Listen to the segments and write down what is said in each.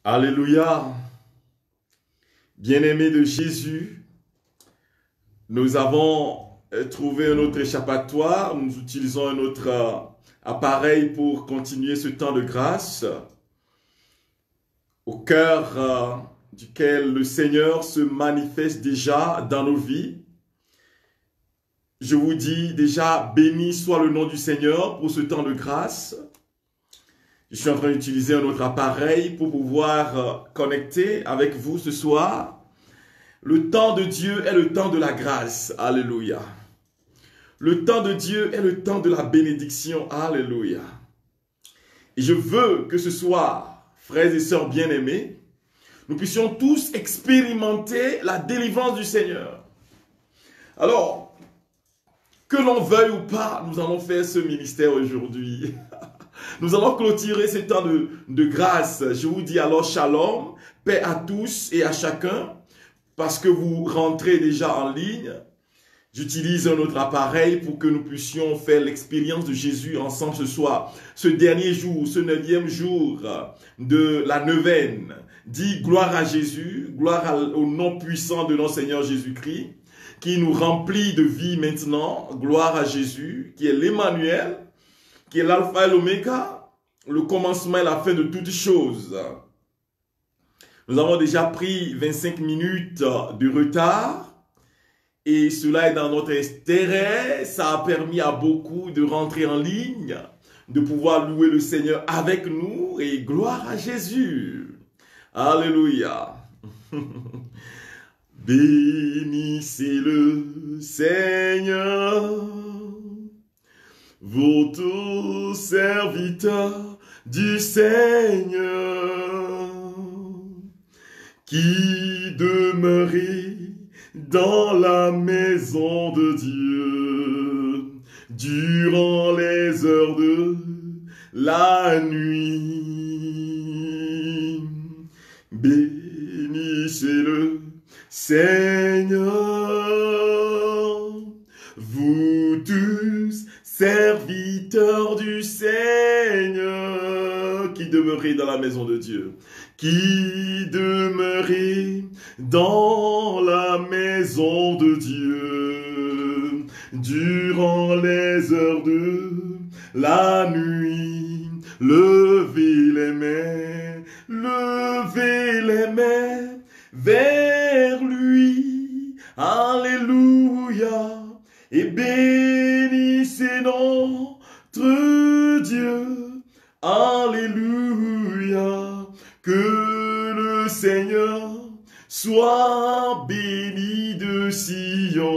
Alléluia. Bien-aimés de Jésus, nous avons trouvé un autre échappatoire. Nous utilisons un autre appareil pour continuer ce temps de grâce au cœur duquel le Seigneur se manifeste déjà dans nos vies. Je vous dis déjà, béni soit le nom du Seigneur pour ce temps de grâce. Je suis en train d'utiliser un autre appareil pour pouvoir connecter avec vous ce soir. Le temps de Dieu est le temps de la grâce. Alléluia. Le temps de Dieu est le temps de la bénédiction. Alléluia. Et je veux que ce soir, frères et sœurs bien-aimés, nous puissions tous expérimenter la délivrance du Seigneur. Alors, que l'on veuille ou pas, nous allons faire ce ministère aujourd'hui. Nous allons clôturer ce temps de grâce. Je vous dis alors shalom, paix à tous et à chacun, parce que vous rentrez déjà en ligne. J'utilise un autre appareil pour que nous puissions faire l'expérience de Jésus ensemble ce soir. Ce dernier jour, ce 9e jour de la neuvaine. Dis gloire à Jésus, gloire au nom puissant de notre Seigneur Jésus-Christ, qui nous remplit de vie maintenant. Gloire à Jésus, qui est l'Emmanuel, qui est l'alpha et l'oméga, le commencement et la fin de toutes choses. Nous avons déjà pris 25 minutes de retard et cela est dans notre intérêt. Ça a permis à beaucoup de rentrer en ligne, de pouvoir louer le Seigneur avec nous et gloire à Jésus. Alléluia. Bénissez le Seigneur, vous tous serviteurs du Seigneur, qui demeurez dans la maison de Dieu durant les heures de la nuit. Bénissez le Seigneur, vous tous serviteurs du Seigneur, qui demeurez dans la maison de Dieu, qui demeurez dans la maison de Dieu, durant les heures de la nuit. Levez les mains vers lui. Alléluia. Et bénissez notre Dieu. Alléluia. Que le Seigneur soit béni de Sion,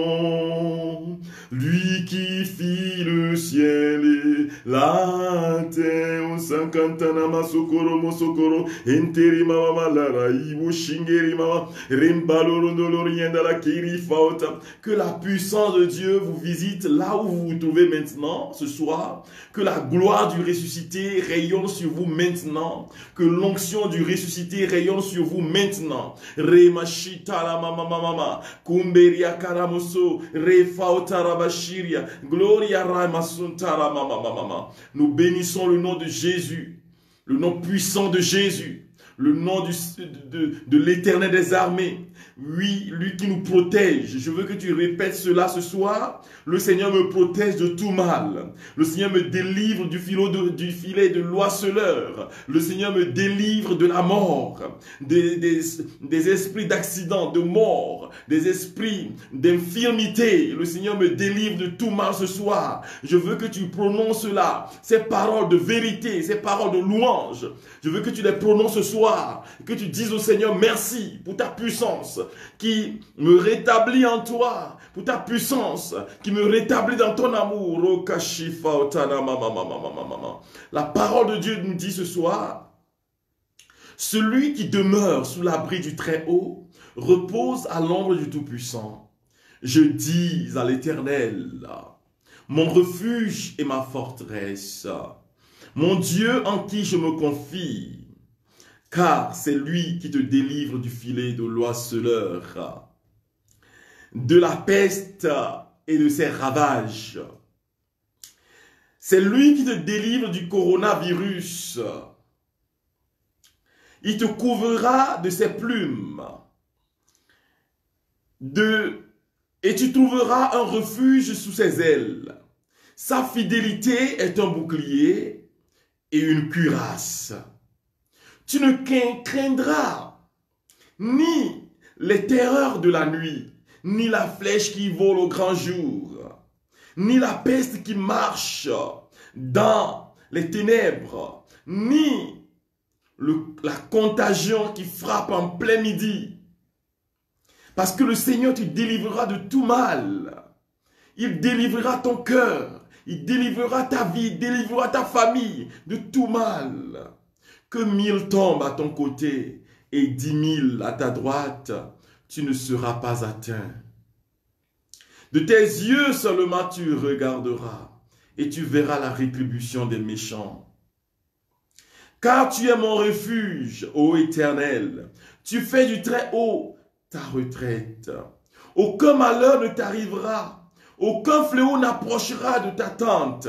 lui qui fit le ciel et la terre. Sankantanama sokoro mosokoro enteri mama lara iwo shingeri mama rembalorondolorien la kiri fauta. Que la puissance de Dieu vous visite là où vous vous trouvez maintenant ce soir. Que la gloire du ressuscité rayonne sur vous maintenant. Que l'onction du ressuscité rayonne sur vous maintenant. Remashita la mama mama kumberia karamoso refauta rabashiria gloria ramasuntara mama mama. Nous bénissons le nom de Jésus, le nom puissant de Jésus, le nom de l'Éternel des armées. Oui, lui qui nous protège. Je veux que tu répètes cela ce soir. Le Seigneur me protège de tout mal. Le Seigneur me délivre du filet de l'oiseleur. Le Seigneur me délivre de la mort, des esprits d'accident, de mort, des esprits d'infirmité. Le Seigneur me délivre de tout mal ce soir. Je veux que tu prononces cela, ces paroles de vérité, ces paroles de louange. Je veux que tu les prononces ce soir, que tu dises au Seigneur merci pour ta puissance qui me rétablit en toi, pour ta puissance qui me rétablit dans ton amour. La parole de Dieu nous dit ce soir, celui qui demeure sous l'abri du Très-Haut repose à l'ombre du Tout-Puissant. Je dis à l'Éternel, mon refuge et ma forteresse, mon Dieu en qui je me confie, car c'est lui qui te délivre du filet de l'oiseleur, de la peste et de ses ravages. C'est lui qui te délivre du coronavirus. Il te couvrira de ses plumes. Et tu trouveras un refuge sous ses ailes. Sa fidélité est un bouclier et une cuirasse. Tu ne craindras ni les terreurs de la nuit, ni la flèche qui vole au grand jour, ni la peste qui marche dans les ténèbres, ni la contagion qui frappe en plein midi. Parce que le Seigneur te délivrera de tout mal. Il délivrera ton cœur, il délivrera ta vie, il délivrera ta famille de tout mal. Que 1000 tombent à ton côté et 10 000 à ta droite, tu ne seras pas atteint. De tes yeux seulement tu regarderas et tu verras la rétribution des méchants. Car tu es mon refuge, ô Éternel, tu fais du très haut ta retraite. Aucun malheur ne t'arrivera, aucun fléau n'approchera de ta tente,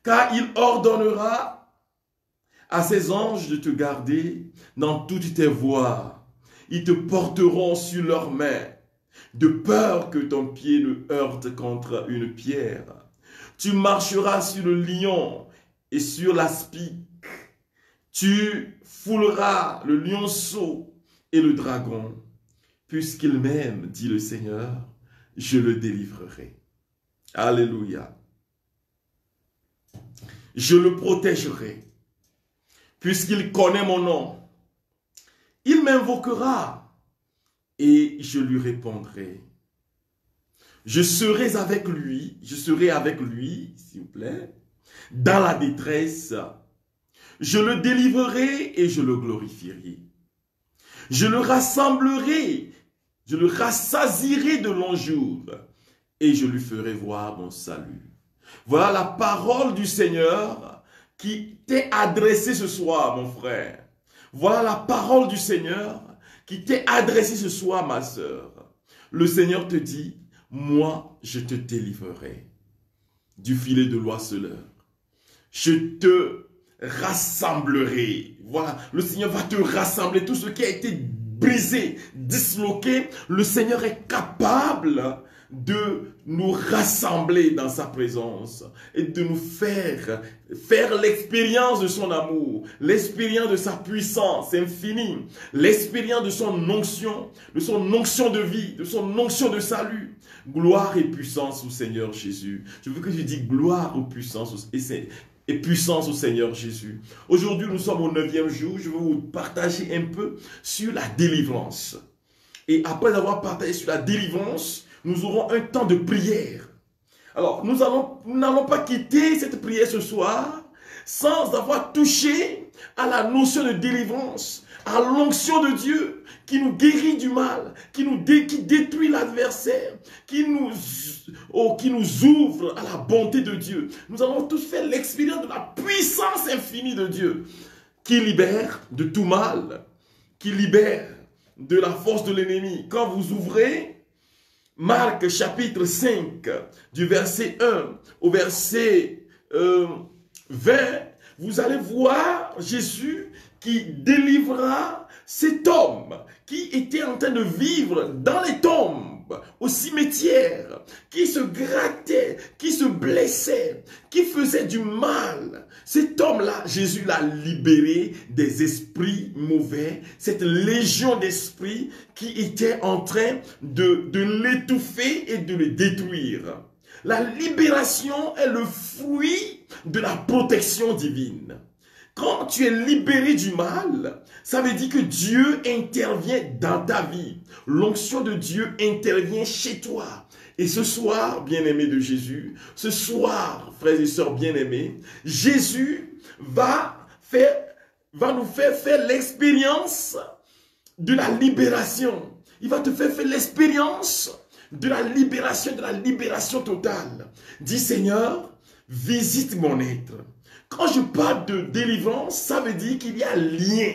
car il ordonnera à ses anges de te garder dans toutes tes voies. Ils te porteront sur leurs mains, de peur que ton pied ne heurte contre une pierre. Tu marcheras sur le lion et sur l'aspic. Tu fouleras le lionceau et le dragon. Puisqu'il m'aime, dit le Seigneur, je le délivrerai. Alléluia. Je le protégerai. Puisqu'il connaît mon nom, il m'invoquera et je lui répondrai. Je serai avec lui, s'il vous plaît, dans la détresse. Je le délivrerai et je le glorifierai. Je le rassemblerai, je le rassasierai de longs jours et je lui ferai voir mon salut. Voilà la parole du Seigneur qui t'est adressée ce soir, mon frère. Voilà la parole du Seigneur qui t'est adressée ce soir, ma sœur. Le Seigneur te dit, moi, je te délivrerai du filet de l'oiseleur. Je te rassemblerai. Voilà, le Seigneur va te rassembler. Tout ce qui a été brisé, disloqué, le Seigneur est capable de nous rassembler dans sa présence et de nous faire l'expérience de son amour, l'expérience de sa puissance infinie, l'expérience de son onction de vie, de son onction de salut. Gloire et puissance au Seigneur Jésus. Je veux que tu dises gloire ou puissance et puissance au Seigneur Jésus. Aujourd'hui, nous sommes au 9e jour. Je veux vous partager un peu sur la délivrance. Et après avoir partagé sur la délivrance, nous aurons un temps de prière. Alors, nous n'allons pas quitter cette prière ce soir sans avoir touché à la notion de délivrance, à l'onction de Dieu qui nous guérit du mal, qui détruit l'adversaire, qui nous ouvre à la bonté de Dieu. Nous allons tous faire l'expérience de la puissance infinie de Dieu qui libère de tout mal, qui libère de la force de l'ennemi. Quand vous ouvrez Marc chapitre 5, du verset 1 au verset 20, vous allez voir Jésus qui délivra cet homme qui était en train de vivre dans les tombes, au cimetière, qui se grattait, qui se blessait, qui faisait du mal. Cet homme-là, Jésus l'a libéré des esprits mauvais, cette légion d'esprits qui était en train de l'étouffer et de le détruire. La libération est le fruit de la protection divine. Quand tu es libéré du mal, ça veut dire que Dieu intervient dans ta vie. L'onction de Dieu intervient chez toi. Et ce soir, bien-aimé de Jésus, ce soir, frères et sœurs bien-aimés, Jésus va nous faire l'expérience de la libération. Il va te faire l'expérience de la libération totale. Dis Seigneur, visite mon être. Quand je parle de délivrance, ça veut dire qu'il y a lien.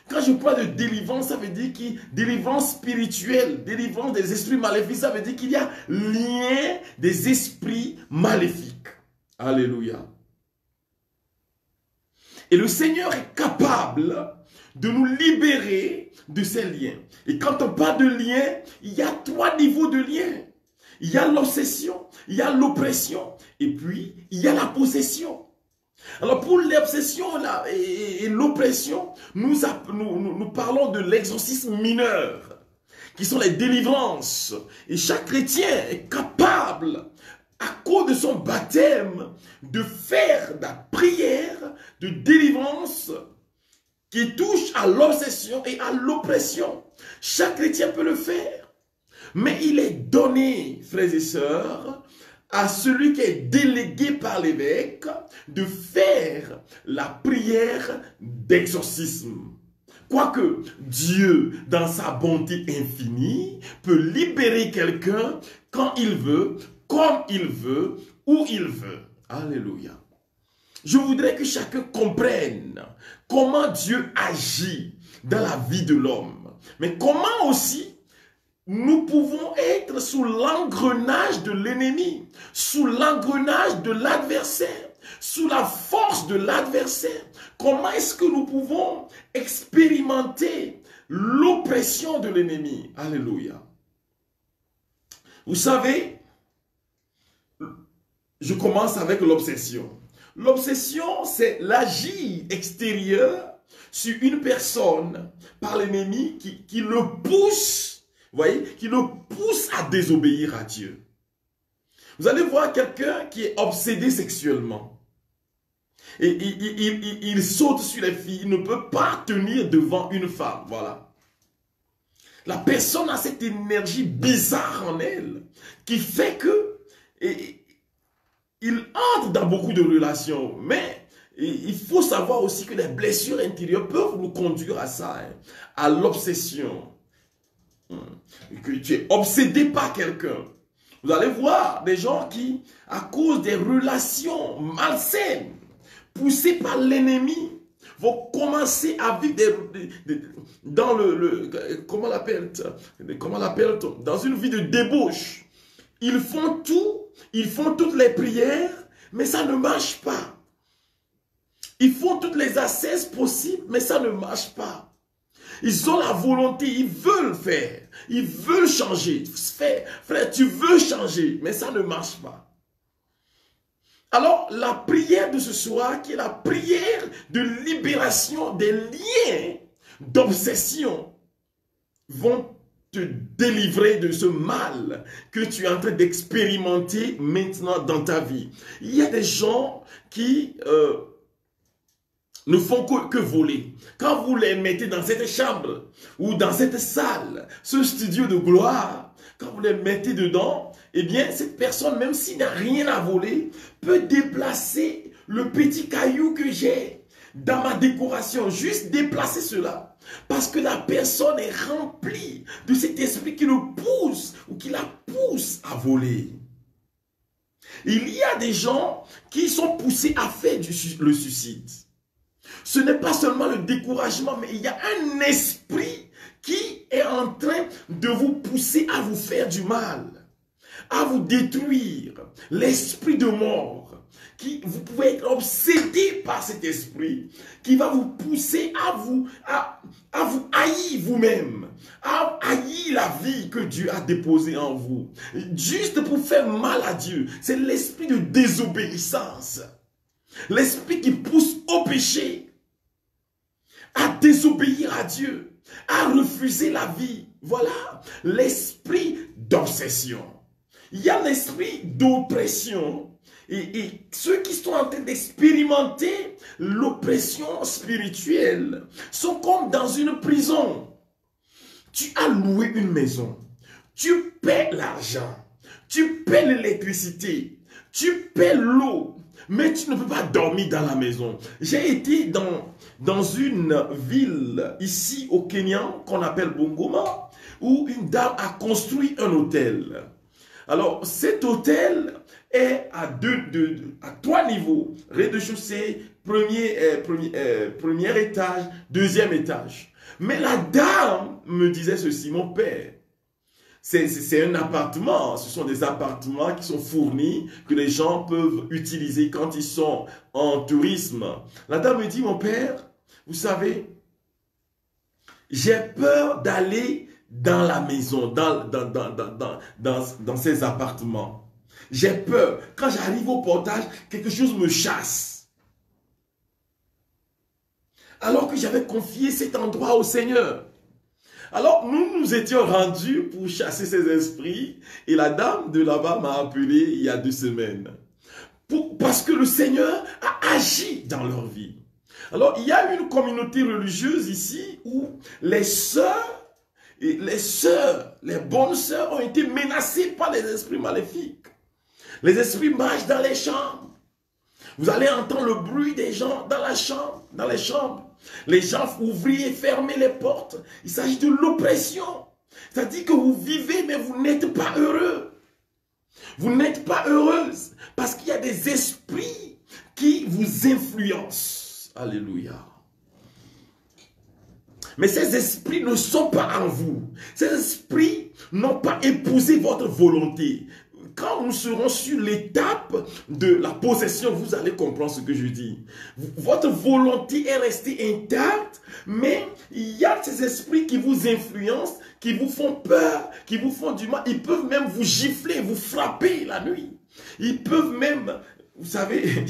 Quand je parle de délivrance, ça veut dire qu'il y a délivrance spirituelle, délivrance des esprits maléfiques, ça veut dire qu'il y a lien des esprits maléfiques. Alléluia. Et le Seigneur est capable de nous libérer de ces liens. Et quand on parle de liens, il y a 3 niveaux de liens. Il y a l'obsession, il y a l'oppression, et puis il y a la possession. Alors pour l'obsession et l'oppression, nous parlons de l'exorcisme mineur, qui sont les délivrances. Et chaque chrétien est capable, à cause de son baptême, de faire la prière de délivrance qui touche à l'obsession et à l'oppression. Chaque chrétien peut le faire. Mais il est donné, frères et sœurs, à celui qui est délégué par l'évêque de faire la prière d'exorcisme. Quoique Dieu, dans sa bonté infinie, peut libérer quelqu'un quand il veut, comme il veut, où il veut. Alléluia. Je voudrais que chacun comprenne comment Dieu agit dans la vie de l'homme. Mais comment aussi nous pouvons être sous l'engrenage de l'ennemi, sous l'engrenage de l'adversaire, sous la force de l'adversaire. Comment est-ce que nous pouvons expérimenter l'oppression de l'ennemi? Alléluia. Vous savez, je commence avec l'obsession. L'obsession, c'est l'agir extérieur sur une personne par l'ennemi qui le pousse, vous voyez, qui le pousse à désobéir à Dieu. Vous allez voir quelqu'un qui est obsédé sexuellement. Et il saute sur les filles, il ne peut pas tenir devant une femme, voilà. La personne a cette énergie bizarre en elle qui fait que il entre dans beaucoup de relations, mais il faut savoir aussi que les blessures intérieures peuvent nous conduire à ça, hein, à l'obsession. Que tu es obsédé par quelqu'un. Vous allez voir des gens qui, à cause des relations malsaines, poussés par l'ennemi, vont commencer à vivre dans comment l'appelle-t-on, dans une vie de débauche. Ils font tout, ils font toutes les prières, mais ça ne marche pas. Ils font toutes les ascèses possibles, mais ça ne marche pas. Ils ont la volonté, ils veulent faire, ils veulent changer. Frère, tu veux changer, mais ça ne marche pas. Alors, la prière de ce soir, qui est la prière de libération des liens d'obsession, vont te délivrer de ce mal que tu es en train d'expérimenter maintenant dans ta vie. Il y a des gens qui ne font que voler. Quand vous les mettez dans cette chambre ou dans cette salle, ce studio de gloire, quand vous les mettez dedans, eh bien, cette personne, même s'il n'a rien à voler, peut déplacer le petit caillou que j'ai dans ma décoration. Juste déplacer cela. Parce que la personne est remplie de cet esprit qui le pousse ou qui la pousse à voler. Il y a des gens qui sont poussés à faire le suicide. Ce n'est pas seulement le découragement, mais il y a un esprit qui est en train de vous pousser à vous faire du mal, à vous détruire. L'esprit de mort. Vous pouvez être obsédé par cet esprit qui va vous pousser à vous haïr vous-même, à haïr la vie que Dieu a déposée en vous, juste pour faire mal à Dieu. C'est l'esprit de désobéissance, l'esprit qui pousse au péché, à désobéir à Dieu, à refuser la vie. Voilà l'esprit d'obsession. Il y a l'esprit d'oppression. Et ceux qui sont en train d'expérimenter l'oppression spirituelle sont comme dans une prison. Tu as loué une maison, tu paies l'argent, tu paies l'électricité, tu paies l'eau, mais tu ne peux pas dormir dans la maison. J'ai été dans une ville ici au Kenya qu'on appelle Bungoma, où une dame a construit un hôtel. Alors cet hôtel est à 3 niveaux. Rez-de-chaussée, premier étage, deuxième étage. Mais la dame me disait ceci, mon père, c'est un appartement, ce sont des appartements qui sont fournis, que les gens peuvent utiliser quand ils sont en tourisme. La dame me dit, mon père, vous savez, J'ai peur d'aller dans la maison, dans ces appartements. J'ai peur. Quand j'arrive au portage, quelque chose me chasse. Alors que j'avais confié cet endroit au Seigneur. Alors, nous nous étions rendus pour chasser ces esprits. Et la dame de là-bas m'a appelé il y a 2 semaines. Parce que le Seigneur a agi dans leur vie. Alors, il y a une communauté religieuse ici où les sœurs, les bonnes sœurs ont été menacées par les esprits maléfiques. Les esprits marchent dans les chambres. Vous allez entendre le bruit des gens dans la chambre, dans les chambres. Les gens ouvrir et fermer les portes. Il s'agit de l'oppression. C'est-à-dire que vous vivez, mais vous n'êtes pas heureux. Vous n'êtes pas heureuse. Parce qu'il y a des esprits qui vous influencent. Alléluia. Mais ces esprits ne sont pas en vous. Ces esprits n'ont pas épousé votre volonté. Quand nous serons sur l'étape de la possession, vous allez comprendre ce que je dis. Votre volonté est restée intacte, mais il y a ces esprits qui vous influencent, qui vous font peur, qui vous font du mal. Ils peuvent même vous gifler, vous frapper la nuit. Ils peuvent même, vous savez,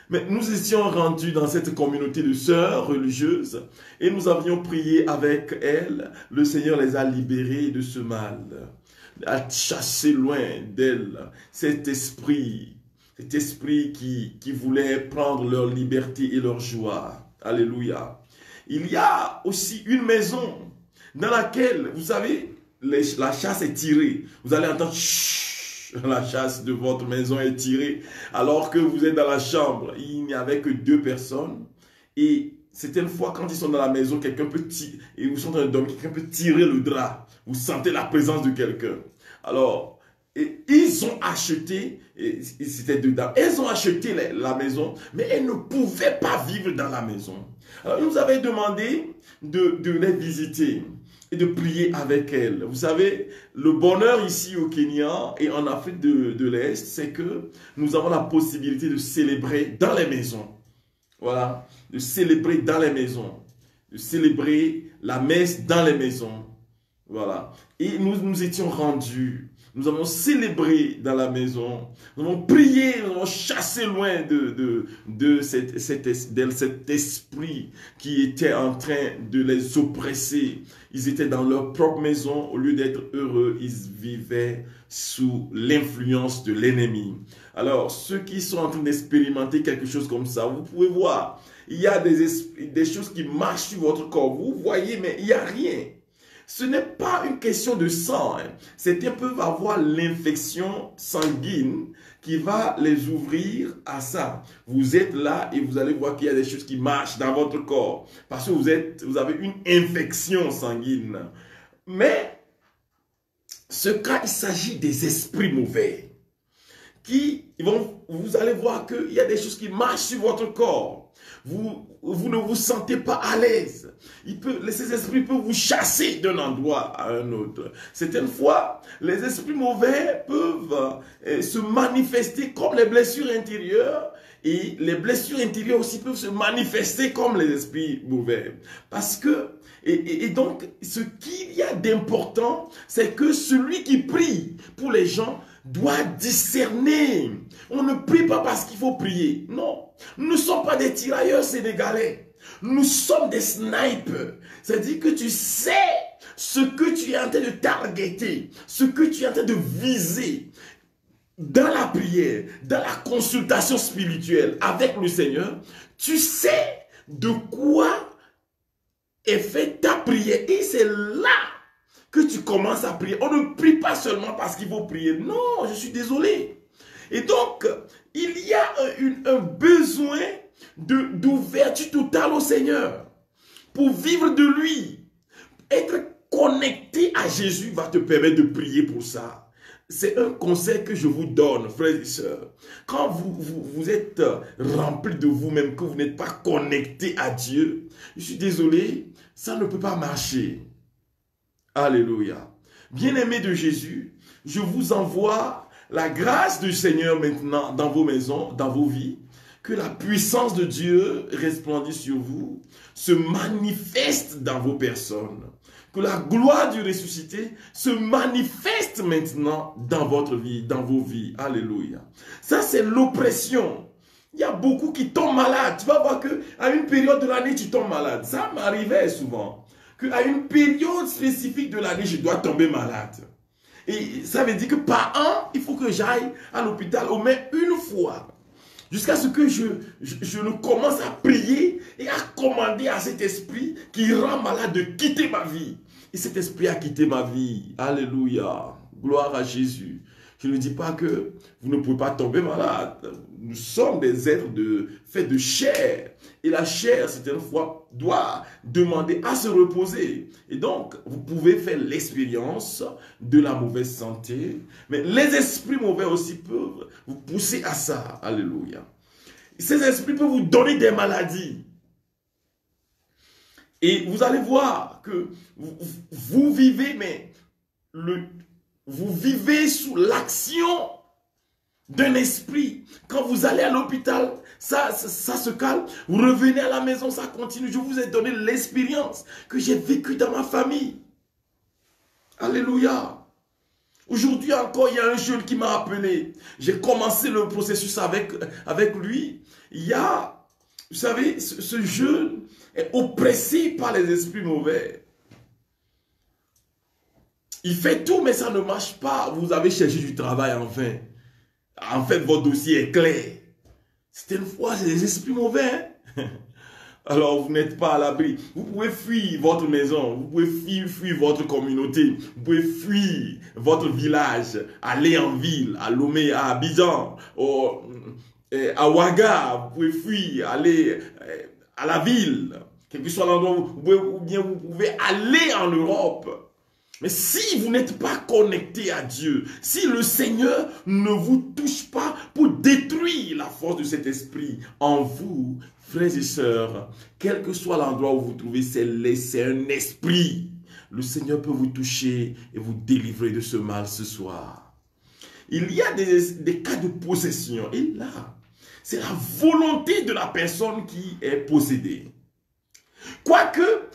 mais nous étions rendus dans cette communauté de sœurs religieuses et nous avions prié avec elles. Le Seigneur les a libérées de ce mal, a chassé loin d'elles cet esprit qui voulait prendre leur liberté et leur joie. Alléluia. Il y a aussi une maison dans laquelle, vous savez, la chasse est tirée. Vous allez entendre chut, la chasse de votre maison est tirée. Alors que vous êtes dans la chambre, il n'y avait que 2 personnes. Et certaines fois, quand ils sont dans la maison, quelqu'un peut tirer, et vous sont en train de dormir, quelqu'un peut tirer le drap. Vous sentez la présence de quelqu'un. Alors, ils ont acheté, c'était dedans, elles ont acheté la maison, mais elles ne pouvaient pas vivre dans la maison. Alors, ils nous avaient demandé de les visiter et de prier avec elles. Vous savez, le bonheur ici au Kenya et en Afrique de l'Est, c'est que nous avons la possibilité de célébrer dans les maisons. Voilà, de célébrer dans les maisons, de célébrer la messe dans les maisons. Voilà. Et nous étions rendus. Nous avons célébré dans la maison. Nous avons prié, nous avons chassé loin de cet esprit qui était en train de les oppresser. Ils étaient dans leur propre maison. Au lieu d'être heureux, ils vivaient sous l'influence de l'ennemi. Alors, ceux qui sont en train d'expérimenter quelque chose comme ça, vous pouvez voir, il y a des choses qui marchent sur votre corps. Vous voyez, mais il n'y a rien. Ce n'est pas une question de sang. Certains peuvent avoir l'infection sanguine qui va les ouvrir à ça. Vous êtes là et vous allez voir qu'il y a des choses qui marchent dans votre corps. Parce que vous avez une infection sanguine. Mais, ce cas, il s'agit des esprits mauvais. Vous allez voir qu'il y a des choses qui marchent sur votre corps. Vous ne vous sentez pas à l'aise. Ces esprits peuvent vous chasser d'un endroit à un autre. Certaines fois, les esprits mauvais peuvent se manifester comme les blessures intérieures. Et les blessures intérieures aussi peuvent se manifester comme les esprits mauvais. Parce que, et donc, ce qu'il y a d'important, c'est que celui qui prie pour les gens doit discerner. On ne prie pas parce qu'il faut prier. Non. Nous ne sommes pas des tirailleurs sénégalais. Nous sommes des snipers. C'est-à-dire que tu sais ce que tu es en train de targeter, ce que tu es en train de viser. Dans la prière, dans la consultation spirituelle avec le Seigneur, tu sais de quoi est faite ta prière. Et c'est là que tu commences à prier. On ne prie pas seulement parce qu'il faut prier. Non, je suis désolé. Et donc, il y a un besoin d'ouverture totale au Seigneur. Pour vivre de lui. Être connecté à Jésus va te permettre de prier pour ça. C'est un conseil que je vous donne, frères et sœurs. Quand vous êtes rempli de vous-même, que vous n'êtes pas connecté à Dieu, je suis désolé, ça ne peut pas marcher. Alléluia. Bien-aimés de Jésus, je vous envoie la grâce du Seigneur maintenant dans vos maisons, dans vos vies. que la puissance de Dieu resplendisse sur vous, se manifeste dans vos personnes. Que la gloire du ressuscité se manifeste maintenant dans votre vie, dans vos vies. Alléluia. Ça, c'est l'oppression. Il y a beaucoup qui tombent malades. Tu vas voir qu'à une période de l'année, tu tombes malade. Ça m'arrivait souvent. Qu'à une période spécifique de l'année, je dois tomber malade. Et ça veut dire que par an, il faut que j'aille à l'hôpital au moins une fois. Jusqu'à ce que je ne commence à prier et à commander à cet esprit qui rend malade de quitter ma vie. Et cet esprit a quitté ma vie. Alléluia. Gloire à Jésus. Je ne dis pas que vous ne pouvez pas tomber malade. Nous sommes des êtres faits de chair. Et la chair, certaines fois, doit demander à se reposer. Et donc, vous pouvez faire l'expérience de la mauvaise santé. Mais les esprits mauvais aussi peuvent vous pousser à ça. Alléluia. Ces esprits peuvent vous donner des maladies. Et vous allez voir que vous vivez, mais vous vivez sous l'action d'un esprit. Quand vous allez à l'hôpital, ça se calme. Vous revenez à la maison, ça continue. Je vous ai donné l'expérience que j'ai vécue dans ma famille. Alléluia. Aujourd'hui encore, il y a un jeune qui m'a appelé. J'ai commencé le processus avec lui. Il y a, vous savez, ce jeune est oppressé par les esprits mauvais. Il fait tout, mais ça ne marche pas. Vous avez cherché du travail en vain. En fait, votre dossier est clair. Certaines fois, c'est des esprits mauvais. Hein? Alors, vous n'êtes pas à l'abri. Vous pouvez fuir votre maison. Vous pouvez fuir votre communauté. Vous pouvez fuir votre village. Aller en ville, à Lomé, à Abidjan, à Ouaga. Vous pouvez fuir, aller à la ville. Quel que soit l'endroit où vous pouvez aller en Europe. Mais si vous n'êtes pas connecté à Dieu, si le Seigneur ne vous touche pas pour détruire la force de cet esprit en vous, frères et sœurs, quel que soit l'endroit où vous vous trouvez, c'est un esprit. Le Seigneur peut vous toucher et vous délivrer de ce mal ce soir. Il y a des cas de possession. Et là, c'est la volonté de la personne qui est possédée. Quoique,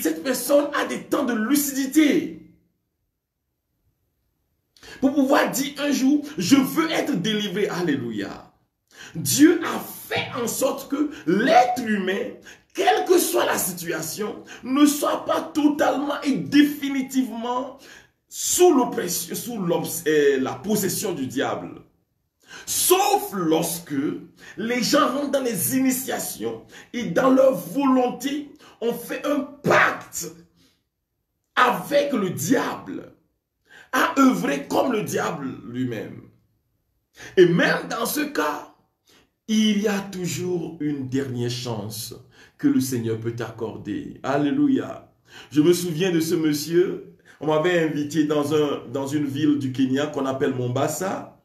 cette personne a des temps de lucidité. Pour pouvoir dire un jour, je veux être délivré. Alléluia. Dieu a fait en sorte que l'être humain, quelle que soit la situation, ne soit pas totalement et définitivement sous l'oppression, la possession du diable. Sauf lorsque les gens rentrent dans les initiations et dans leur volonté, on fait un pacte avec le diable, à œuvrer comme le diable lui-même. Et même dans ce cas, il y a toujours une dernière chance que le Seigneur peut t'accorder. Alléluia. Je me souviens de ce monsieur, on m'avait invité dans une ville du Kenya qu'on appelle Mombasa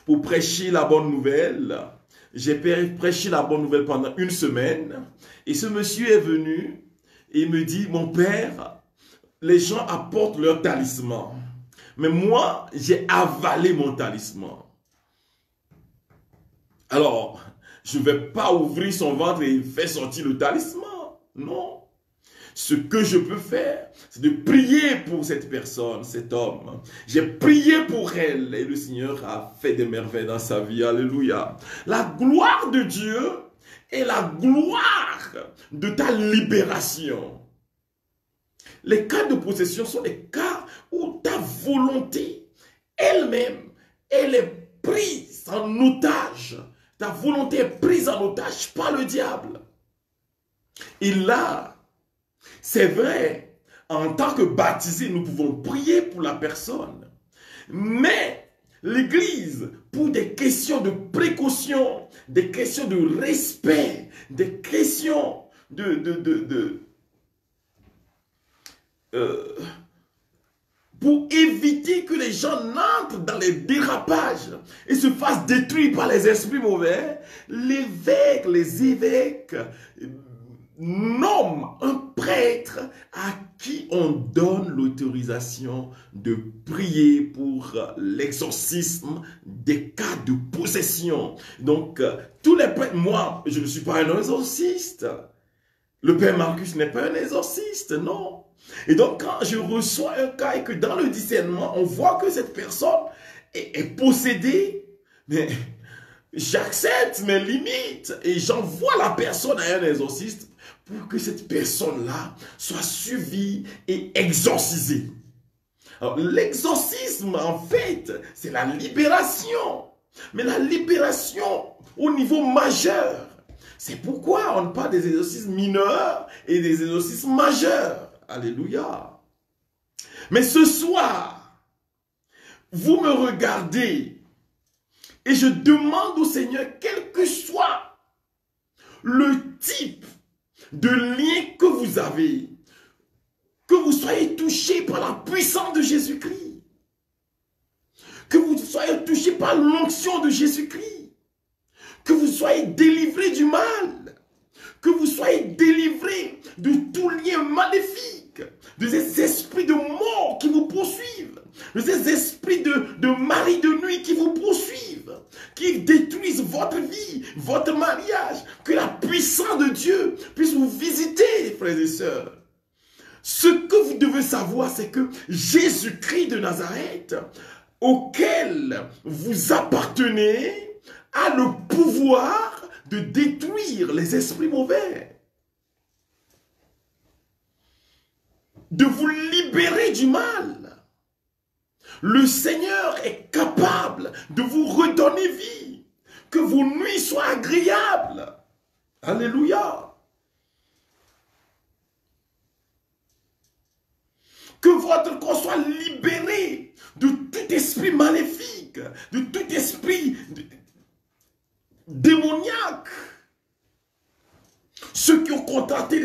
pour prêcher la bonne nouvelle. J'ai prêché la bonne nouvelle pendant une semaine et ce monsieur est venu et me dit, mon père, les gens apportent leur talisman. Mais moi, j'ai avalé mon talisman. Alors, je ne vais pas ouvrir son ventre et faire sortir le talisman. Non. Ce que je peux faire, c'est de prier pour cette personne, cet homme. J'ai prié pour elle et le Seigneur a fait des merveilles dans sa vie. Alléluia. La gloire de Dieu est la gloire de ta libération. Les cas de possession sont les cas où ta volonté elle-même, elle est prise en otage. Ta volonté est prise en otage par le diable. Et là, c'est vrai, en tant que baptisés, nous pouvons prier pour la personne. Mais l'Église, pour des questions de précaution, des questions de respect, des questions pour éviter que les gens n'entrent dans les dérapages et se fassent détruire par les esprits mauvais, les évêques nomment un prêtre à qui on donne l'autorité l'autorisation de prier pour l'exorcisme des cas de possession. Donc, tous les prêtres, moi, je ne suis pas un exorciste. Le Père Marcus n'est pas un exorciste, non. Et donc, quand je reçois un cas et que dans le discernement, on voit que cette personne est possédée, mais j'accepte mes limites et j'envoie la personne à un exorciste pour que cette personne-là soit suivie et exorcisée. Alors, l'exorcisme, en fait, c'est la libération. Mais la libération au niveau majeur. C'est pourquoi on parle des exorcismes mineurs et des exorcismes majeurs. Alléluia. Mais ce soir, vous me regardez et je demande au Seigneur, quel que soit le type de lien que vous avez, que vous soyez touché par la puissance de Jésus-Christ, que vous soyez touché par l'onction de Jésus-Christ, que vous soyez délivré du mal, que vous soyez délivré de tout lien maléfique, de ces esprits de mort qui vous poursuivent, de ces esprits de mari de nuit qui vous poursuivent, qui détruisent votre vie, votre mariage, que la puissance de Dieu puisse vous visiter, frères et sœurs. Ce que vous devez savoir, c'est que Jésus-Christ de Nazareth, auquel vous appartenez, a le pouvoir de détruire les esprits mauvais, de vous libérer du mal. Le Seigneur est capable de vous redonner vie, que vos nuits soient agréables. Alléluia. Que votre corps soit libéré de tout esprit maléfique, de tout esprit démoniaque. Ceux qui ont contracté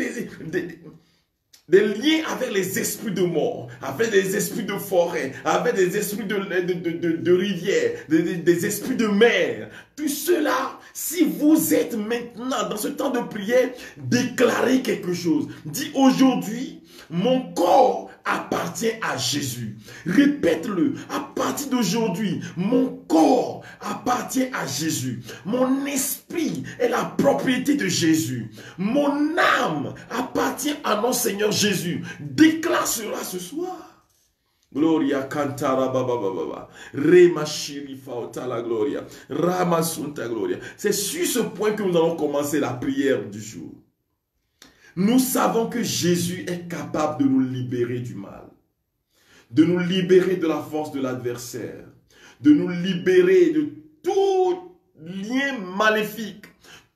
des liens avec les esprits de mort, avec des esprits de forêt, avec des esprits de rivière, des esprits de mer. Tout cela, si vous êtes maintenant dans ce temps de prière, déclarez quelque chose. Dis aujourd'hui, mon corps appartient à Jésus. Répète-le. À partir d'aujourd'hui, mon corps appartient à Jésus. Mon esprit est la propriété de Jésus. Mon âme appartient à notre Seigneur Jésus. Déclare cela ce soir. Gloria cantara baba baba. Rema shiri faota la gloria. Ramasunta gloria. C'est sur ce point que nous allons commencer la prière du jour. Nous savons que Jésus est capable de nous libérer du mal, de nous libérer de la force de l'adversaire, de nous libérer de tout lien maléfique,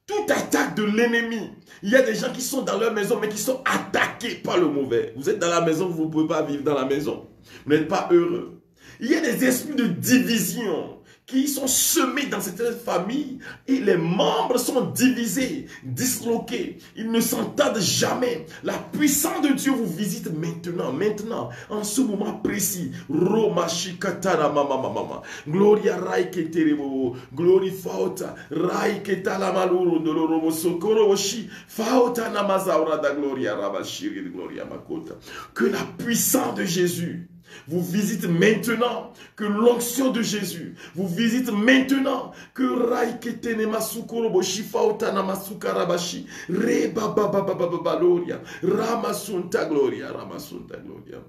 toute attaque de l'ennemi. Il y a des gens qui sont dans leur maison, mais qui sont attaqués par le mauvais. Vous êtes dans la maison, vous ne pouvez pas vivre dans la maison. Vous n'êtes pas heureux. Il y a des esprits de division qui sont semés dans cette famille et les membres sont divisés, disloqués. Ils ne s'entendent jamais. La puissance de Dieu vous visite maintenant, en ce moment précis. Roma shikatara mama mama. Gloria raiketerebo. Glory fauta. Raiketala maluru dolorobo sokoro oshi. Fauta namazaura da gloria rabashiri gloria makota. Que la puissance de Jésus vous visite maintenant, que l'onction de Jésus vous visite maintenant, que Raiketene Masukorobo Shifautana Masukarabashi, Rebababababaloria, Ramasunta Gloria, Ramasunta Gloria.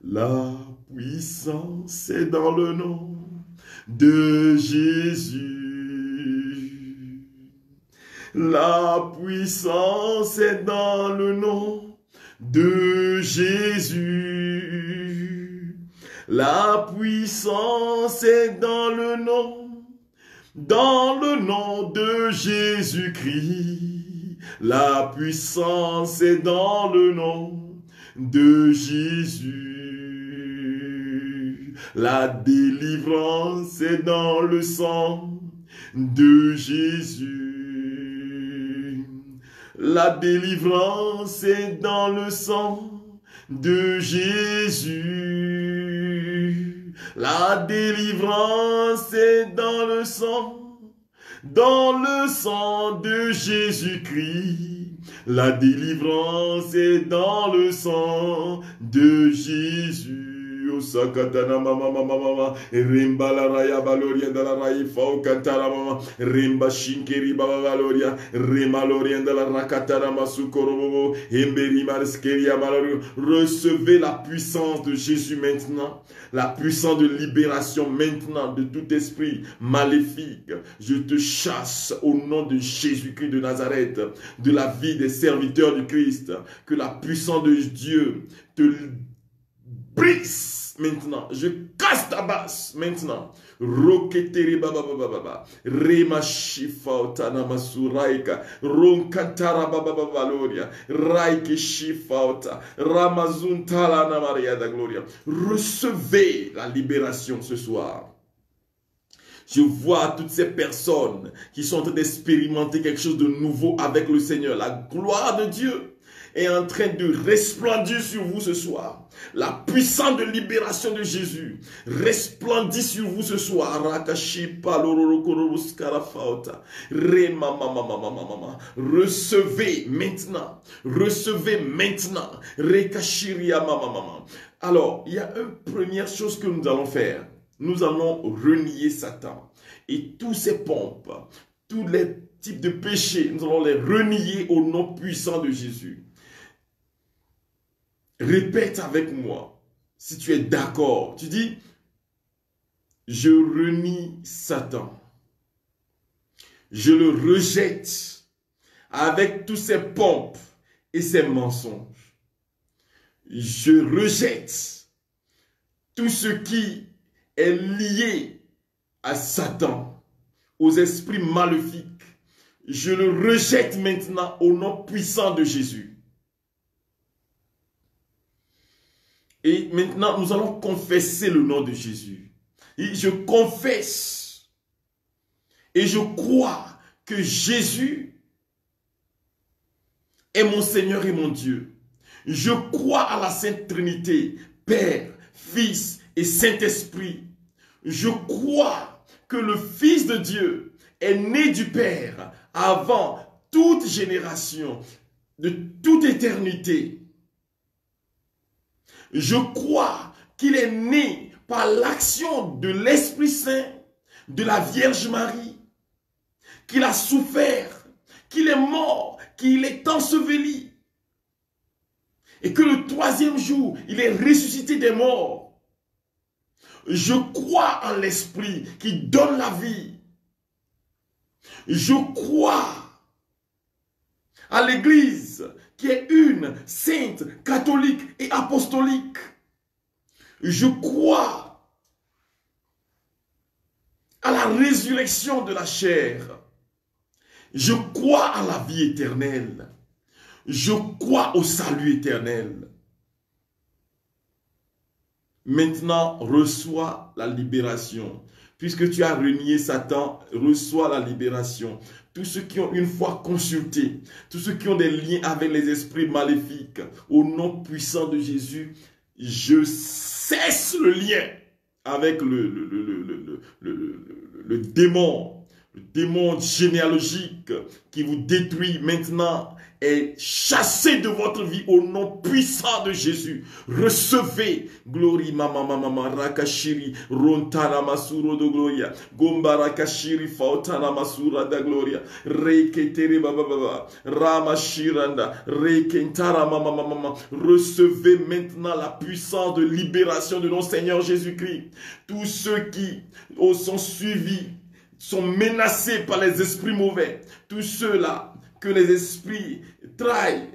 La puissance est dans le nom de Jésus. La puissance est dans le nom de Jésus. La puissance est dans le nom de Jésus-Christ. La puissance est dans le nom de Jésus. La délivrance est dans le sang de Jésus. La délivrance est dans le sang de Jésus. La délivrance est dans le sang de Jésus-Christ. La délivrance est dans le sang de Jésus. Sakatana mama mama mama rimba la raya baloria de la raya fau kantara mama rimba shinkeri baba baloria rima loria de la rakatara masukoro emberi marskeria baloria. Recevez la puissance de Jésus maintenant, la puissance de libération maintenant de tout esprit maléfique. Je te chasse au nom de Jésus-Christ de Nazareth, de la vie des serviteurs du Christ. Que la puissance de Dieu te brise maintenant. Je casse ta base maintenant. Roketeri baba baba baba. Rema shifa otana masuraika. Ronkantara baba baba valoria. Raike shifa ota. Ramazuntala na Maria da Gloria. Recevez la libération ce soir. Je vois toutes ces personnes qui sont en train d'expérimenter quelque chose de nouveau avec le Seigneur. La gloire de Dieu est en train de resplendir sur vous ce soir. La puissance de libération de Jésus resplendit sur vous ce soir. Recevez maintenant. Recevez maintenant. Alors, il y a une première chose que nous allons faire. Nous allons renier Satan et tous ses pompes, tous les types de péchés, nous allons les renier au nom puissant de Jésus. Répète avec moi, si tu es d'accord. Tu dis, je renie Satan. Je le rejette avec tous ses pompes et ses mensonges. Je rejette tout ce qui est lié à Satan, aux esprits maléfiques. Je le rejette maintenant au nom puissant de Jésus. Et maintenant, nous allons confesser le nom de Jésus. Et je confesse et je crois que Jésus est mon Seigneur et mon Dieu. Je crois à la Sainte Trinité, Père, Fils et Saint-Esprit. Je crois que le Fils de Dieu est né du Père avant toute génération, de toute éternité. Je crois qu'il est né par l'action de l'Esprit Saint, de la Vierge Marie, qu'il a souffert, qu'il est mort, qu'il est enseveli, et que le troisième jour, il est ressuscité des morts. Je crois en l'Esprit qui donne la vie. Je crois à l'Église qui est une, sainte, catholique et apostolique. Je crois à la résurrection de la chair. Je crois à la vie éternelle. Je crois au salut éternel. Maintenant, reçois la libération. Puisque tu as renié Satan, reçois la libération. Tous ceux qui ont une fois consulté, tous ceux qui ont des liens avec les esprits maléfiques, au nom puissant de Jésus, je cesse le lien avec le démon généalogique qui vous détruit maintenant est chassé de votre vie au nom puissant de Jésus. Recevez, glory mama mama rakashiri rontana masuro de gloria gomba rakashiri fautana masura da gloria reketere baba baba ramashiranda rekentara mama mama. Recevez maintenant la puissance de libération de notre Seigneur Jésus-Christ. Tous ceux qui sont suivis sont menacés par les esprits mauvais. Tous ceux-là que les esprits traillent,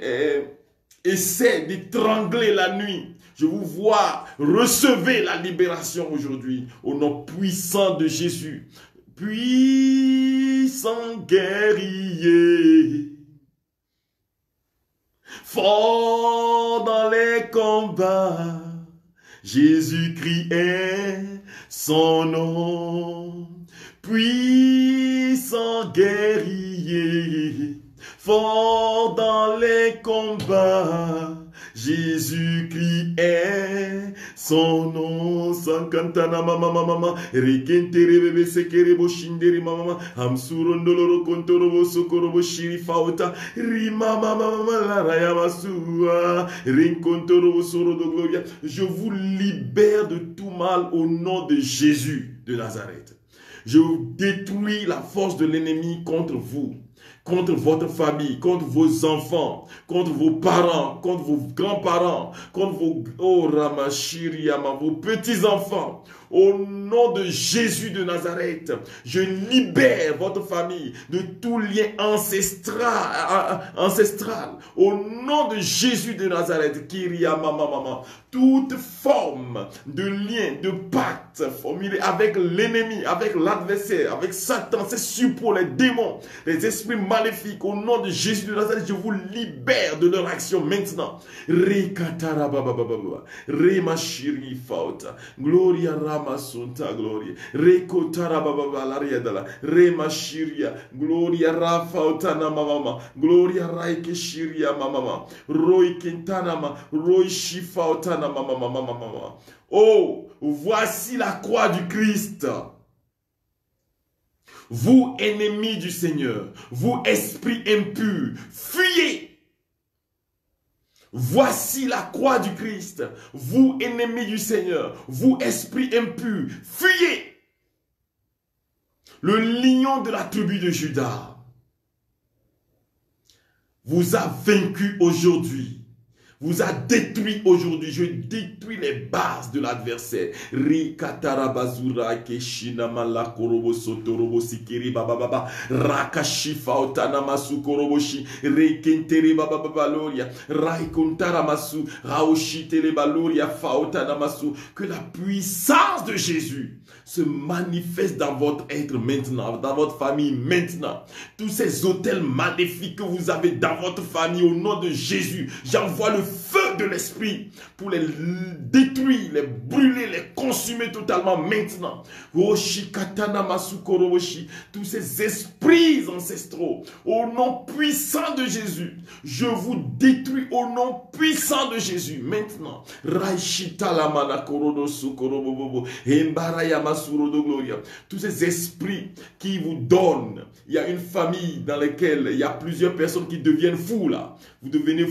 essaient d'étrangler la nuit. Je vous vois, recevez la libération aujourd'hui au nom puissant de Jésus. Puissant guerrier, fort dans les combats, Jésus-Christ est son nom. Puissant guerrier, Fort dans les combats, Jésus-Christ est son nom. Sankantana mama mama, rekentere bebe sekere bo shindere mama, amsurondoloro kontorobo sokorobo shiri fauta, rima mama mama la raya masua, renkontorobo soro de gloria. Je vous libère de tout mal au nom de Jésus de Nazareth. Je détruis la force de l'ennemi contre vous, contre votre famille, contre vos enfants, contre vos parents, contre vos grands-parents, contre vos vos petits-enfants. Au nom de Jésus de Nazareth, je libère votre famille de tout lien ancestral. Au nom de Jésus de Nazareth, toute forme de lien, de pacte formulé avec l'ennemi, avec l'adversaire, avec Satan, ses suppôts, les démons, les esprits maléfiques, au nom de Jésus de Nazareth, je vous libère de leur action maintenant. Gloria Ramasunta Gloria Rekotara Baba Lariadala Remashiria Gloria Rafautana Mama Gloria Raike Shiria Mama Roy Quintanama Roy Shifautana Mama. Oh, voici la croix du Christ. Vous ennemis du Seigneur, vous esprits impurs, fuyez. Voici la croix du Christ, vous ennemis du Seigneur, vous esprits impurs, fuyez. Le lion de la tribu de Juda vous a vaincu aujourd'hui. Vous a détruit aujourd'hui. Je détruis les bases de l'adversaire. Rikatarabazura keshinama la korobo sotorobo sikiri baba rakashifa otanamasu koroboshi rekentere baba baloria raikontaramasu raoshitele baloria faotanamasu. Que la puissance de Jésus se manifeste dans votre être maintenant, dans votre famille maintenant. Tous ces autels maléfiques que vous avez dans votre famille, au nom de Jésus, j'envoie le feu de l'esprit pour les détruire, les brûler, les consumer totalement maintenant. Tous ces esprits ancestraux, au nom puissant de Jésus, je vous détruis au nom puissant de Jésus maintenant. Tous ces esprits qui vous donnent, il y a une famille dans laquelle il y a plusieurs personnes qui deviennent fous là. Vous devenez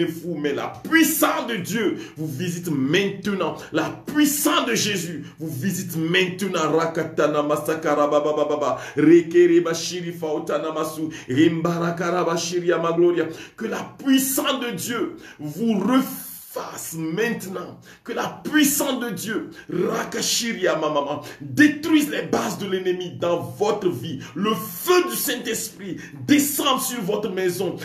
fou, mais la puissance de Dieu vous visite maintenant. La puissance de Jésus vous visite maintenant. Rakatana masakara baba baba rekere bashiri fautana masu rimbarakara bashiri amagloria. Que la puissance de Dieu vous fasse maintenant, que la puissance de Dieu rakashiria mama détruise les bases de l'ennemi dans votre vie. Le feu du Saint-Esprit descend sur votre maison,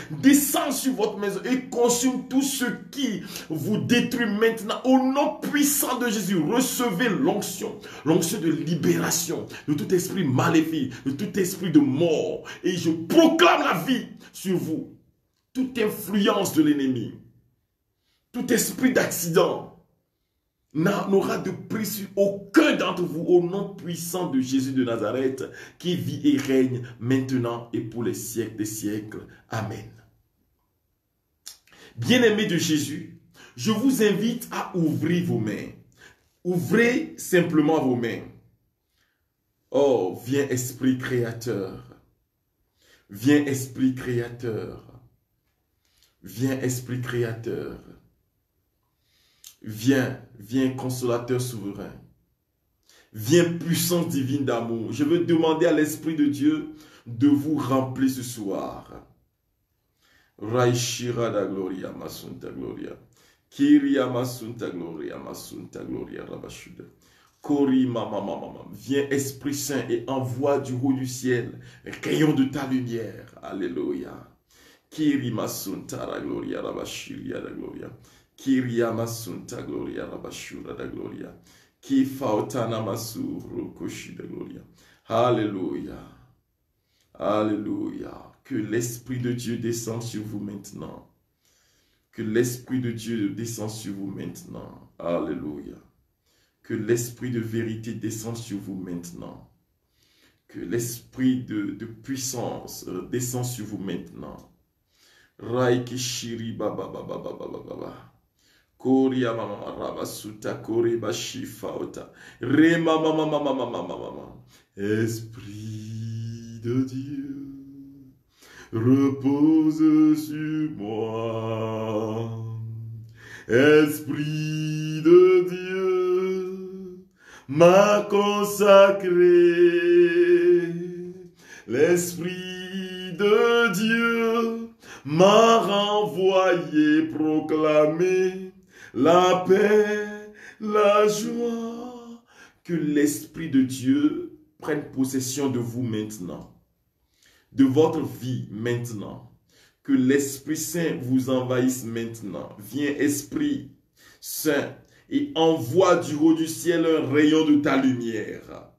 et consume tout ce qui vous détruit maintenant. Au nom puissant de Jésus, recevez l'onction de libération de tout esprit maléfique, de tout esprit de mort, et je proclame la vie sur vous. Toute influence de l'ennemi, tout esprit d'accident n'aura de prix sur aucun d'entre vous, au nom puissant de Jésus de Nazareth, qui vit et règne maintenant et pour les siècles des siècles. Amen. Bien-aimés de Jésus, je vous invite à ouvrir vos mains. Ouvrez simplement vos mains. Oh, viens Esprit Créateur. Viens Esprit Créateur. Viens Esprit Créateur. Viens consolateur souverain. Viens puissance divine d'amour. Je veux demander à l'Esprit de Dieu de vous remplir ce soir. Raishira da gloria, masunta gloria. Kiria masunta gloria, masunta gloria, rabashuda. Kori mama mama. Viens Esprit Saint et envoie du haut du ciel rayon de ta lumière. Alléluia. Kiri masunta la gloria, rabashuria da gloria. Kiria masunta gloria rabashura da gloria. Ki fautana masuru koshi da gloria. Alléluia. Alléluia. Que l'Esprit de Dieu descende sur vous maintenant. Que l'Esprit de Dieu descende sur vous maintenant. Alléluia. Que l'Esprit de vérité descende sur vous maintenant. Que l'Esprit de puissance descende sur vous maintenant. Raikishiri baba baba baba baba baba. Koria mama raba suta kori bashifa ota. Rema mama mama mama mama. Esprit de Dieu, repose sur moi. Esprit de Dieu m'a consacré. L'Esprit de Dieu m'a renvoyé proclamer la paix, la joie. Que l'Esprit de Dieu prenne possession de vous maintenant, de votre vie maintenant. Que l'Esprit Saint vous envahisse maintenant. Viens, Esprit Saint, et envoie du haut du ciel un rayon de ta lumière.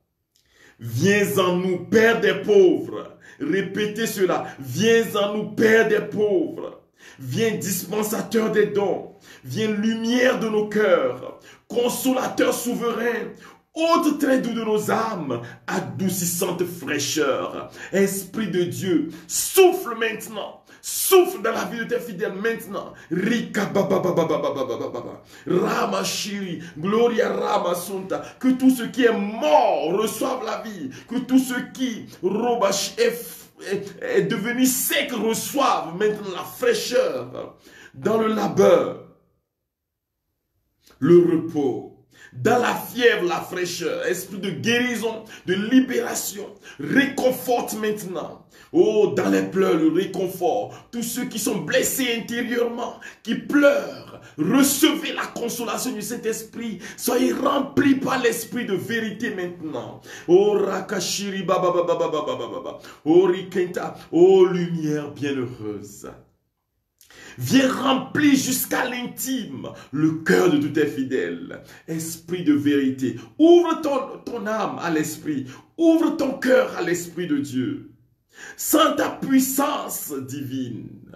Viens en nous, Père des pauvres. Répétez cela. Viens en nous, Père des pauvres. Viens, dispensateur des dons. Viens, lumière de nos cœurs. Consolateur souverain. Haute très doux de nos âmes, adoucissante fraîcheur. Esprit de Dieu, souffle maintenant. Souffle dans la vie de tes fidèles maintenant. Rika baba baba baba baba baba. Rama shiri, gloria rama sunta. Que tout ce qui est mort reçoive la vie. Que tout ce qui est devenu sec reçoive maintenant la fraîcheur. Dans le labeur, le repos. Dans la fièvre, la fraîcheur, esprit de guérison, de libération, réconforte maintenant. Oh, dans les pleurs, le réconfort. Tous ceux qui sont blessés intérieurement, qui pleurent, recevez la consolation du Saint-Esprit. Soyez remplis par l'esprit de vérité maintenant. Oh, Rakashiri baba baba baba baba baba. Oh, Rikenta, oh, lumière bienheureuse. Viens remplir jusqu'à l'intime le cœur de tous tes fidèles. Esprit de vérité, ouvre ton âme à l'esprit. Ouvre ton cœur à l'esprit de Dieu. Sans ta puissance divine,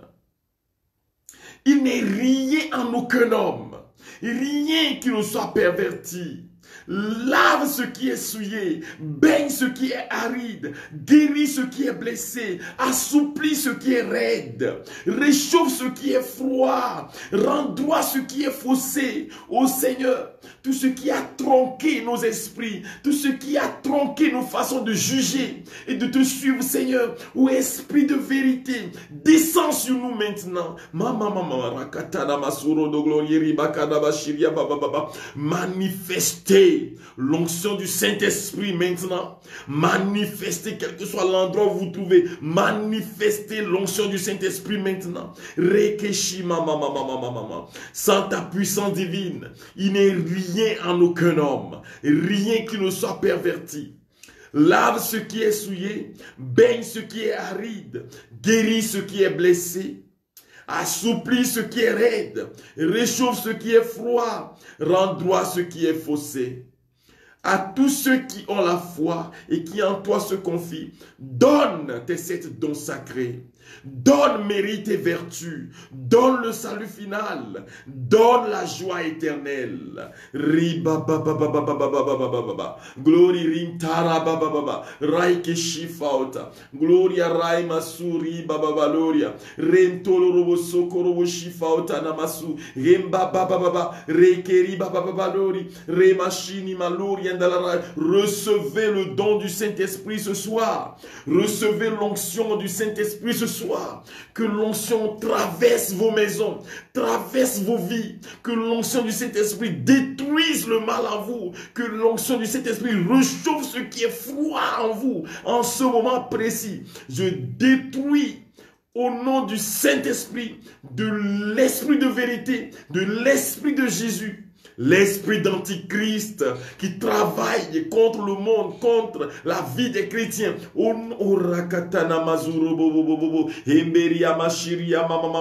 il n'est rien en aucun homme, rien qui ne soit perverti. Lave ce qui est souillé, baigne ce qui est aride, guéris ce qui est blessé, assouplis ce qui est raide, réchauffe ce qui est froid, rends droit ce qui est faussé. Ô Seigneur, tout ce qui a tronqué nos esprits, tout ce qui a tronqué nos façons de juger et de te suivre, Seigneur, ô Esprit de vérité, descends sur nous maintenant. Manifestez l'onction du Saint-Esprit maintenant. Manifestez, quel que soit l'endroit où vous vous trouvez. Manifestez l'onction du Saint-Esprit maintenant. Rekeshi mama mama mama mama. Sans ta puissance divine, il n'est rien en aucun homme. Rien qui ne soit perverti. Lave ce qui est souillé, baigne ce qui est aride, guéris ce qui est blessé. Assouplis ce qui est raide, réchauffe ce qui est froid, rends droit ce qui est faussé. À tous ceux qui ont la foi et qui en toi se confient, donne tes 7 dons sacrés. Donne mérite et vertu. Donne le salut final. Donne la joie éternelle. Riba baba baba baba baba baba. Glory rintara baba baba. Raike shifauta. Gloria raima suri baba valoria. Rentolo robo sokorobo shifauta namasu. Remba baba baba. Rekeri baba baba lori. Remashini malori andalara. Recevez le don du Saint-Esprit ce soir. Recevez l'onction du Saint-Esprit ce soir. Que l'onction traverse vos maisons, traverse vos vies, que l'onction du Saint-Esprit détruise le mal en vous, que l'onction du Saint-Esprit réchauffe ce qui est froid en vous. En ce moment précis, je détruis au nom du Saint-Esprit, de l'Esprit de vérité, de l'Esprit de Jésus, l'esprit d'antichrist qui travaille contre le monde, contre la vie des chrétiens.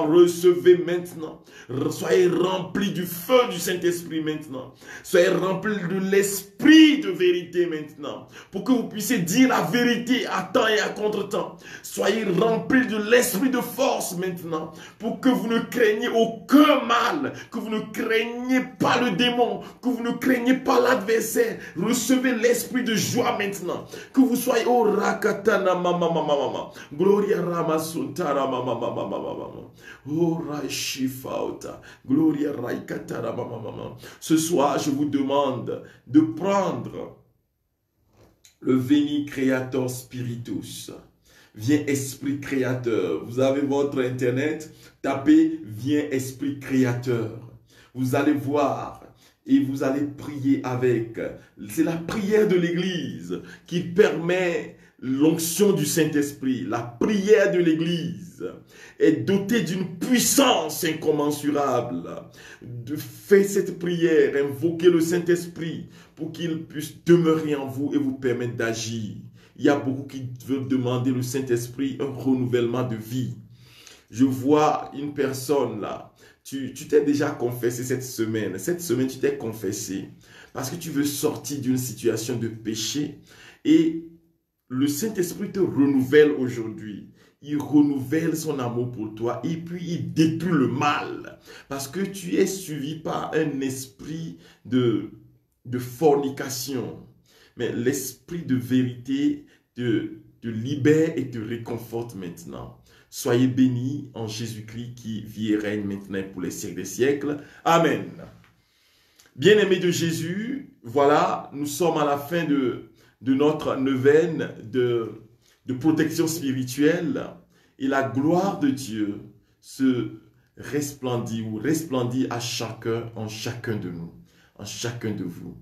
Recevez maintenant. Soyez remplis du feu du Saint-Esprit maintenant. Soyez remplis de l'esprit de vérité maintenant. Pour que vous puissiez dire la vérité à temps et à contre-temps. Soyez remplis de l'esprit de force maintenant. Pour que vous ne craigniez aucun mal. Que vous ne craigniez pas le le démon, que vous ne craignez pas l'adversaire. Recevez l'esprit de joie maintenant. Que vous soyez au rakatana mama mama mama. Gloria ramasuntara mama mama mama. Oh raishifauta. Gloria raikatara mama mama. Ce soir, je vous demande de prendre le Veni Creator Spiritus. Viens Esprit Créateur. Vous avez votre internet, tapez Viens Esprit Créateur. Vous allez voir et vous allez prier avec. C'est la prière de l'Église qui permet l'onction du Saint-Esprit. La prière de l'Église est dotée d'une puissance incommensurable. Faites cette prière, invoquez le Saint-Esprit pour qu'il puisse demeurer en vous et vous permettre d'agir. Il y a beaucoup qui veulent demander au Saint-Esprit un renouvellement de vie. Je vois une personne là, tu t'es déjà confessé cette semaine. Cette semaine, tu t'es confessé parce que tu veux sortir d'une situation de péché et le Saint-Esprit te renouvelle aujourd'hui. Il renouvelle son amour pour toi et puis il détruit le mal parce que tu es suivi par un esprit de fornication. Mais l'esprit de vérité te libère et te réconforte maintenant. Soyez bénis en Jésus-Christ qui vit et règne maintenant pour les siècles des siècles. Amen. Bien-aimés de Jésus, voilà, nous sommes à la fin de notre neuvaine de protection spirituelle et la gloire de Dieu se resplendit ou resplendit à chacun, en chacun de nous, en chacun de vous.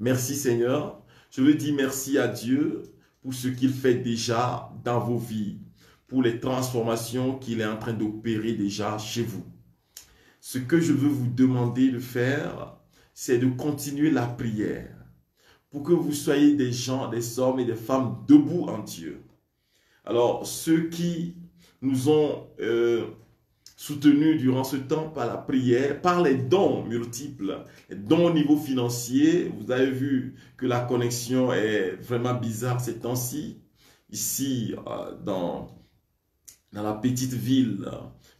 Merci Seigneur. Je veux dire merci à Dieu pour ce qu'il fait déjà dans vos vies, pour les transformations qu'il est en train d'opérer déjà chez vous. Ce que je veux vous demander de faire, c'est de continuer la prière pour que vous soyez des gens, des hommes et des femmes debout en Dieu. Alors, ceux qui nous ont soutenus durant ce temps par la prière, par les dons multiples, les dons au niveau financier. Vous avez vu que la connexion est vraiment bizarre ces temps-ci. Ici, dans la petite ville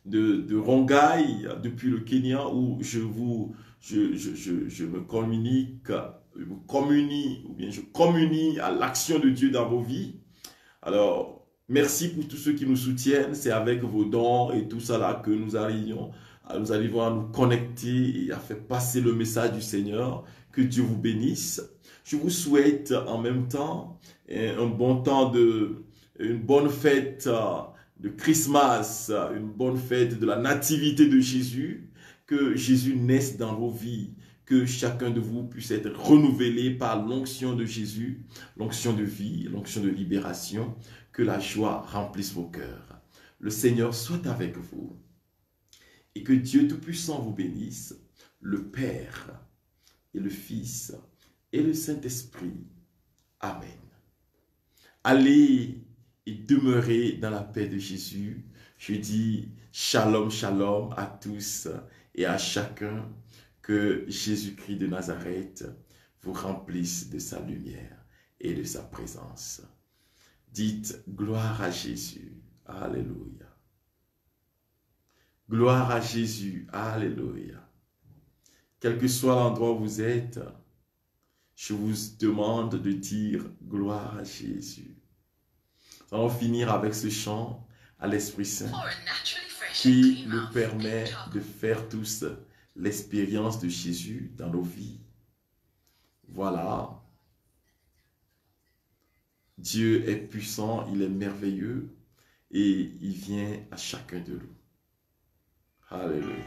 de Rongai, depuis le Kenya, où je communie à l'action de Dieu dans vos vies. Alors, merci pour tous ceux qui nous soutiennent. C'est avec vos dons et tout ça là que nous arrivons à nous connecter et à faire passer le message du Seigneur. Que Dieu vous bénisse. Je vous souhaite en même temps une bonne fête de Christmas, une bonne fête de la nativité de Jésus. Que Jésus naisse dans vos vies. Que chacun de vous puisse être renouvelé par l'onction de Jésus, l'onction de vie, l'onction de libération. Que la joie remplisse vos cœurs. Le Seigneur soit avec vous. Et que Dieu Tout-Puissant vous bénisse, le Père et le Fils et le Saint-Esprit. Amen. Allez et demeurez dans la paix de Jésus. Je dis shalom, shalom à tous et à chacun. Que Jésus-Christ de Nazareth vous remplisse de sa lumière et de sa présence. Dites gloire à Jésus. Alléluia. Gloire à Jésus. Alléluia. Quel que soit l'endroit où vous êtes, je vous demande de dire gloire à Jésus. Nous allons finir avec ce chant à l'Esprit Saint qui nous permet de faire tous l'expérience de Jésus dans nos vies. Voilà. Dieu est puissant, il est merveilleux et il vient à chacun de nous. Alléluia.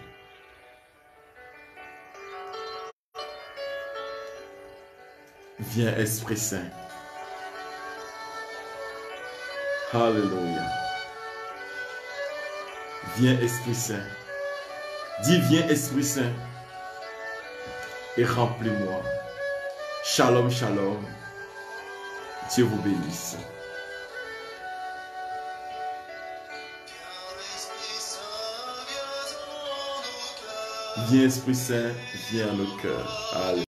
Viens Esprit Saint. Alléluia. Viens Esprit Saint. Dis viens Esprit Saint et remplis-moi. Shalom, shalom. Dieu vous bénisse. Viens Esprit Saint, viens à nos cœurs. Alléluia.